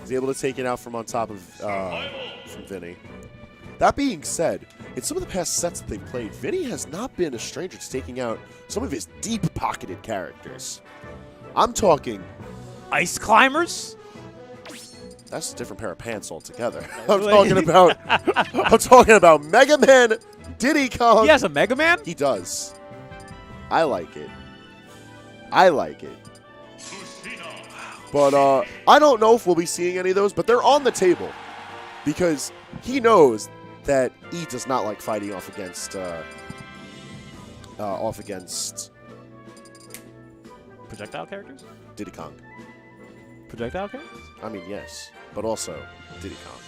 He's able to take it out from on top of from Vinnie. That being said, in some of the past sets that they've played, Vinnie has not been a stranger to taking out some of his deep-pocketed characters. I'm talking Ice Climbers? That's a different pair of pants altogether. I'm talking about Mega Man Diddy Kong. He has a Mega Man? He does. I like it. I like it. But I don't know if we'll be seeing any of those, but they're on the table because he knows that E does not like fighting off against Projectile characters? Diddy Kong. Projectile characters? I mean, yes, but also Diddy Kong.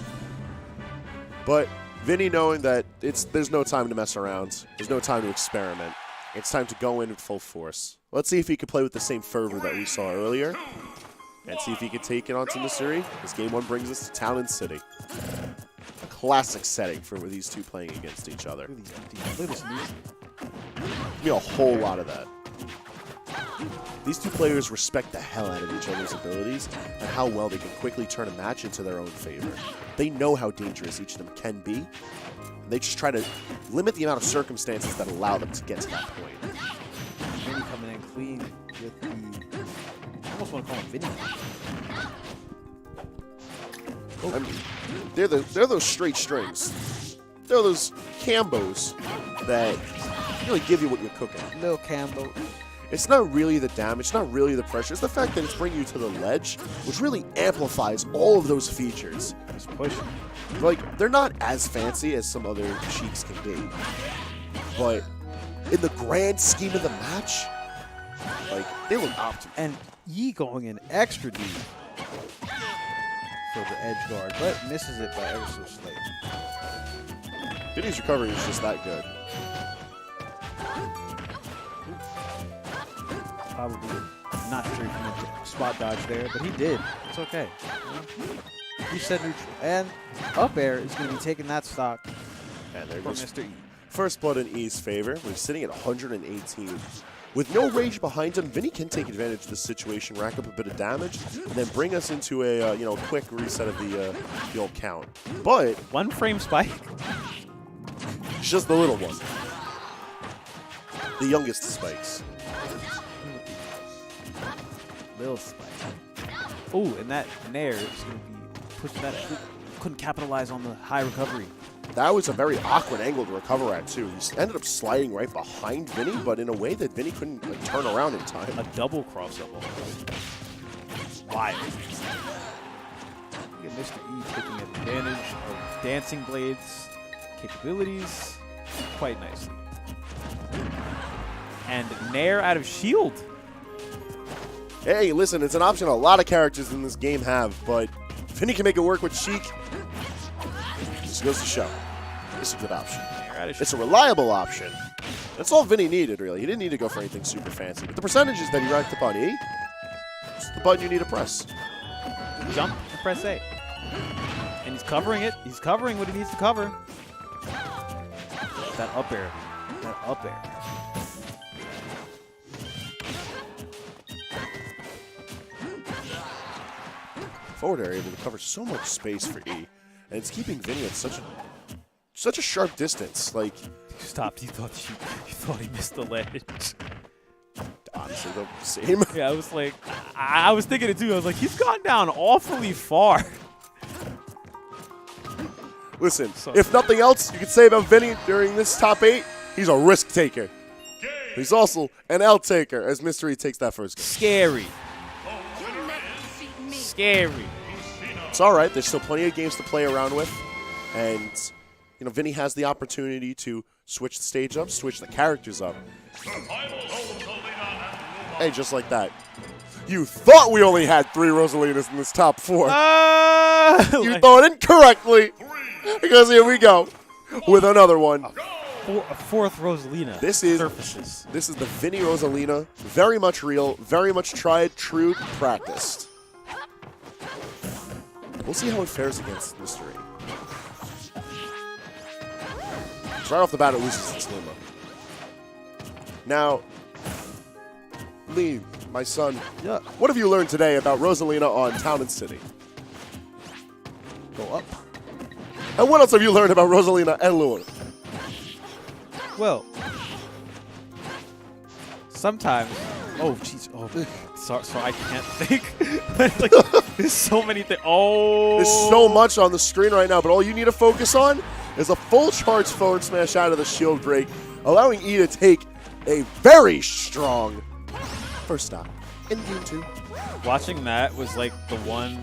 But Vinnie knowing that there's no time to mess around, there's no time to experiment. It's time to go in full force. Let's see if he can play with the same fervor that we saw earlier, and see if he can take it onto Missouri. This game one brings us to Town and City. A classic setting for these two playing against each other. Look at this music. Be a whole lot of that. These two players respect the hell out of each other's abilities and how well they can quickly turn a match into their own favor. They know how dangerous each of them can be, and they just try to limit the amount of circumstances that allow them to get to that point. Vinnie coming in clean with the... I almost want to call him Vinnie. Oh. I mean, they're those straight strings. They're those combos that really give you what you're cooking. Little combo. It's not really the damage, it's not really the pressure. It's the fact that it's bringing you to the ledge, which really amplifies all of those features. Just pushing. Like, they're not as fancy as some other Sheiks can be. But in the grand scheme of the match, like, they look optimal. And Yi going in extra deep for the edge guard, but misses it by ever so slightly. Vinnie's recovery is just that good. Probably not sure he can spot dodge there, but he did. It's okay. He said neutral. And up air is going to be taking that stock And there for goes Mr. E. first blood in E's favor. We're sitting at 118. With no rage behind him, Vinnie can take advantage of this situation, rack up a bit of damage, and then bring us into a quick reset of the old count. But One frame spike. it's just the little one, the youngest of spikes. Little spike. Oh, and that Nair is going to be pushing that. Couldn't capitalize on the high recovery. That was a very awkward angle to recover at, too. He ended up sliding right behind Vinnie, but in a way that Vinnie couldn't turn around in time. A double cross-up. Wild. Look at Mr. E taking advantage of Dancing Blade's capabilities quite nicely. And Nair out of shield. Hey, listen, it's an option a lot of characters in this game have, but Vinnie can make it work with Sheik. This goes to show. It's a good option. It's a reliable option. That's all Vinnie needed, really. He didn't need to go for anything super fancy. But the percentages that he racked up on E, it's the button you need to press. Jump and press A. And he's covering it. He's covering what he needs to cover. That up air. That up air. Forward air able to cover so much space for E, and it's keeping Vinnie at such a sharp distance. Like, He stopped. He thought he missed the ledge. honestly, the same. Yeah, I was like, I was thinking it too. I was like, he's gone down awfully far. Listen, if nothing else you could say about Vinnie during this top 8, he's a risk taker. He's also an L taker as Mystery takes that first game. Scary. Scary. It's all right. There's still plenty of games to play around with. And, Vinnie has the opportunity to switch the stage up, switch the characters up. Hey, just like that. You thought we only had 3 Rosalinas in this top 4. You thought incorrectly. Because here we go with another one. A fourth Rosalina. This is the Vinnie Rosalina. Very much real, very much tried, true, practiced. We'll see how it fares against Mystery. Right off the bat, it loses its limo. Now, Lee, my son, Yeah. what have you learned today about Rosalina on Town and City? Go up. And what else have you learned about Rosalina and Lua? Well, sometimes. Oh, jeez. Oh, sorry, I can't think. Like, there's so many things. Oh. There's so much on the screen right now, but all you need to focus on is a full charge forward smash out of the shield break, allowing E to take a very strong first stop in game 2. Watching that was like the one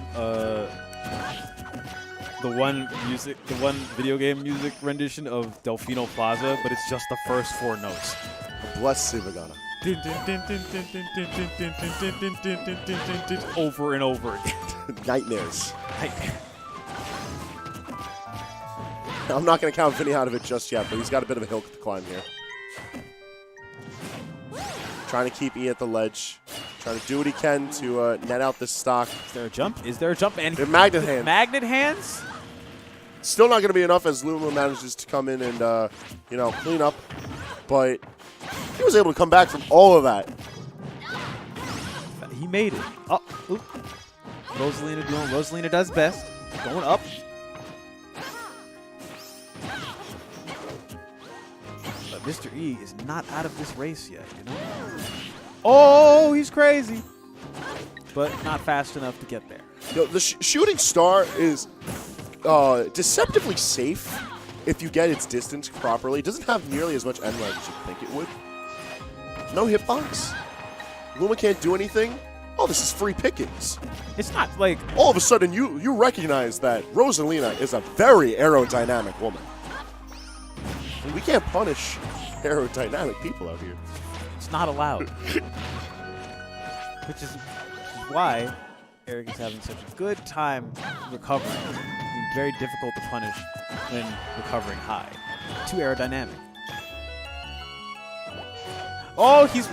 video game music rendition of Delfino Plaza, but it's just the first 4 notes. Bless Sivagana. Over and over again. Nightmares. I'm not going to count Vinnie out of it just yet, but he's got a bit of a hill to climb here. Trying to keep E at the ledge. Trying to do what he can to net out this stock. Is there a jump? Is there a jump? And they're magnet hands. Magnet hands? Still not going to be enough as Luma manages to come in and, clean up. But he was able to come back from all of that. He made it. Oh, oop. Rosalina doing what Rosalina does best. Going up. But Mr. E is not out of this race yet, you know? Oh, he's crazy. But not fast enough to get there. The shooting star is deceptively safe if you get its distance properly. It doesn't have nearly as much end range as you think it would. No hitbox. Luma can't do anything. Oh, this is free pickings. It's not like... All of a sudden, you recognize that Rosalina is a very aerodynamic woman. We can't punish aerodynamic people out here. It's not allowed. Which is why Eric is having such a good time recovering. It's very difficult to punish when recovering high. Too aerodynamic. Oh, he's...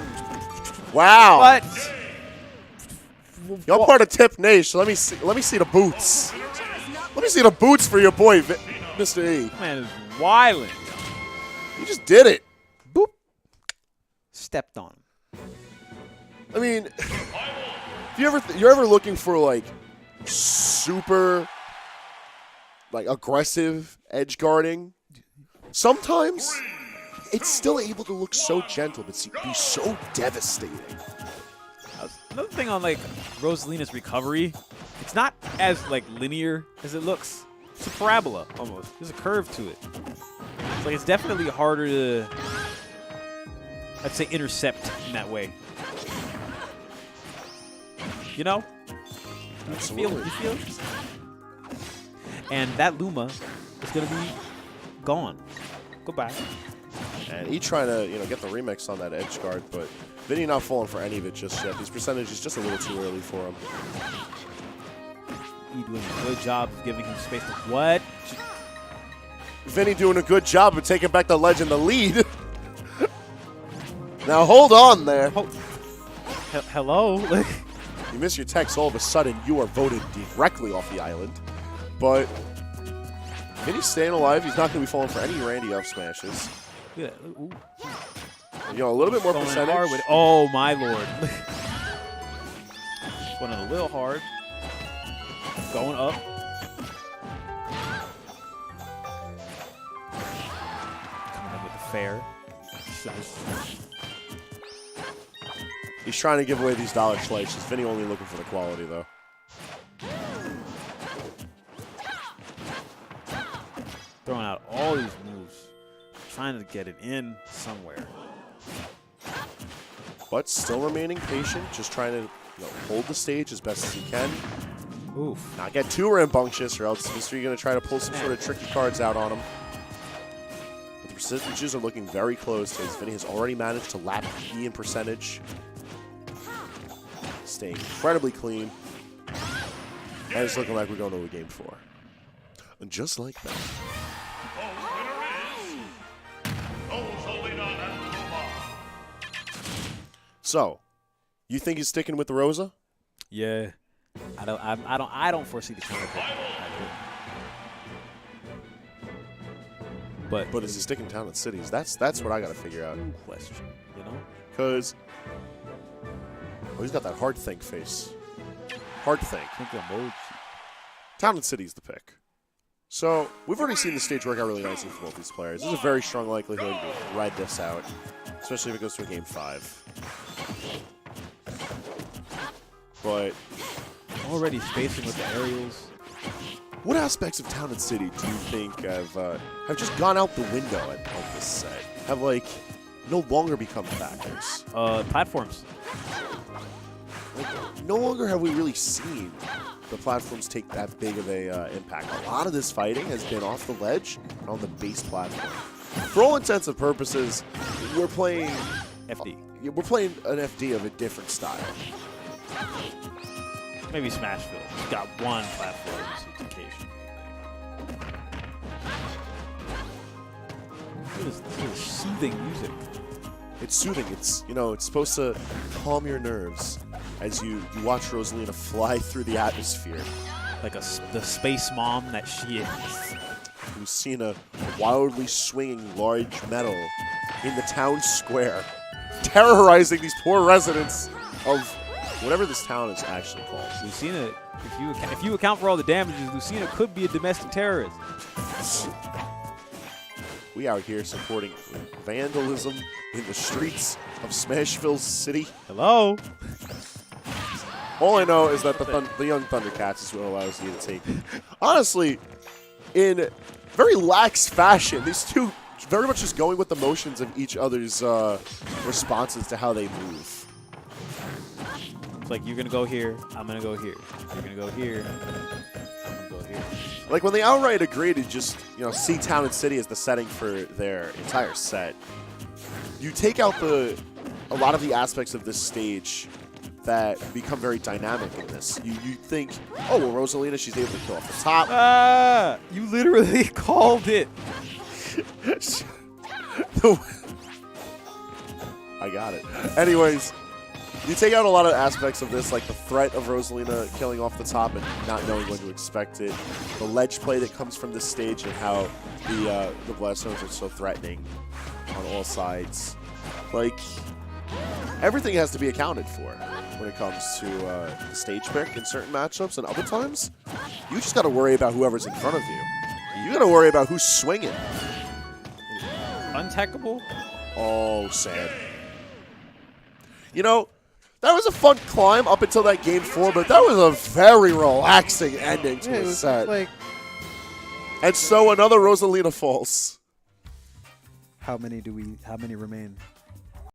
Wow. What? Y'all part of Tip Nation. Let me see the boots. Let me see the boots for your boy, Mr. E. Man is wildin'. You just did it. Boop. Stepped on him. I mean, if you're ever looking for like super like aggressive edge guarding, sometimes it's still able to look so gentle but be so devastating. Another thing on like Rosalina's recovery, it's not as like linear as it looks. It's a parabola almost. There's a curve to it. It's like it's definitely harder to, I'd say, intercept in that way. You know? Absolutely. You feel it? And that Luma is gonna be gone. Go back. And he trying to get the remix on that edge guard, but Vinnie not falling for any of it just yet. These percentages just a little too early for him. He doing a good job of giving him space to what? Vinnie doing a good job of taking back the ledge and the lead. Now hold on there. Hello? You miss your text, all of a sudden you are voted directly off the island. But Vinnie's staying alive. He's not going to be falling for any Randy up smashes. Yeah. Ooh. A little bit more Going percentage. hard with, oh, my lord. Going a little hard. Going up. Coming up with the fair. He's trying to give away these dollar slices. Vinnie only looking for the quality, though. Throwing out all these moves. Trying to get it in somewhere. But still remaining patient. Just trying to hold the stage as best as he can. Oof. Not get too rambunctious, or else Mr. E going to try to pull some sort of tricky cards out on him. But the percentages are looking very close, as Vinnie has already managed to lap E in percentage. Staying incredibly clean. And it's looking like we're going to a game 4. And just like that. So, you think he's sticking with the Rosa? Yeah. I don't foresee the counter pick. But is he sticking town and cities? That's what I got to figure out. Question, you know? Because he's got that hard think face. Hard think. Think emoji. Town and city's the pick. So, we've already seen the stage work out really nicely for both these players. There's a very strong likelihood to ride this out, especially if it goes to a Game 5. But Already spacing with the aerials. what aspects of Town and City do you think have just gone out the window at this set? Have, like, no longer become factors? Platforms. Like, no longer have we really seen the platforms take that big of a impact. A lot of this fighting has been off the ledge and on the base platform. For all intents and purposes, we're playing FD. We're playing an FD of a different style. Maybe Smashville. It's got one platform occasion. This is soothing music. It's soothing. It's, you know, it's supposed to calm your nerves as you watch Rosalina fly through the atmosphere. Like the space mom that she is. Lucina wildly swinging large metal in the town square, terrorizing these poor residents of whatever this town is actually called. Lucina, if you account for all the damages, Lucina could be a domestic terrorist. We out here supporting vandalism in the streets of Smashville City. Hello? All I know is that the young Thundercats is what allows you to take. Honestly, in very lax fashion, these two very much just going with the motions of each other's responses to how they move. It's like, you're going to go here, I'm going to go here. You're going to go here, I'm going to go here. Like, when they outright agree to just, you know, see Town and City as the setting for their entire set, you take out a lot of the aspects of this stage that become very dynamic in this. You think, oh, well, Rosalina, she's able to kill off the top. Ah! You literally called it. I got it. Anyways, you take out a lot of aspects of this, like the threat of Rosalina killing off the top and not knowing when to expect it, the ledge play that comes from this stage and how the blast zones are so threatening on all sides. Like, everything has to be accounted for when it comes to the stage pick in certain matchups, and other times, you just got to worry about whoever's in front of you. You got to worry about who's swinging. Untechable? Oh, sad. You know, that was a fun climb up until that Game 4, but that was a very relaxing ending to the set. Like, and so another Rosalina falls. how many remain?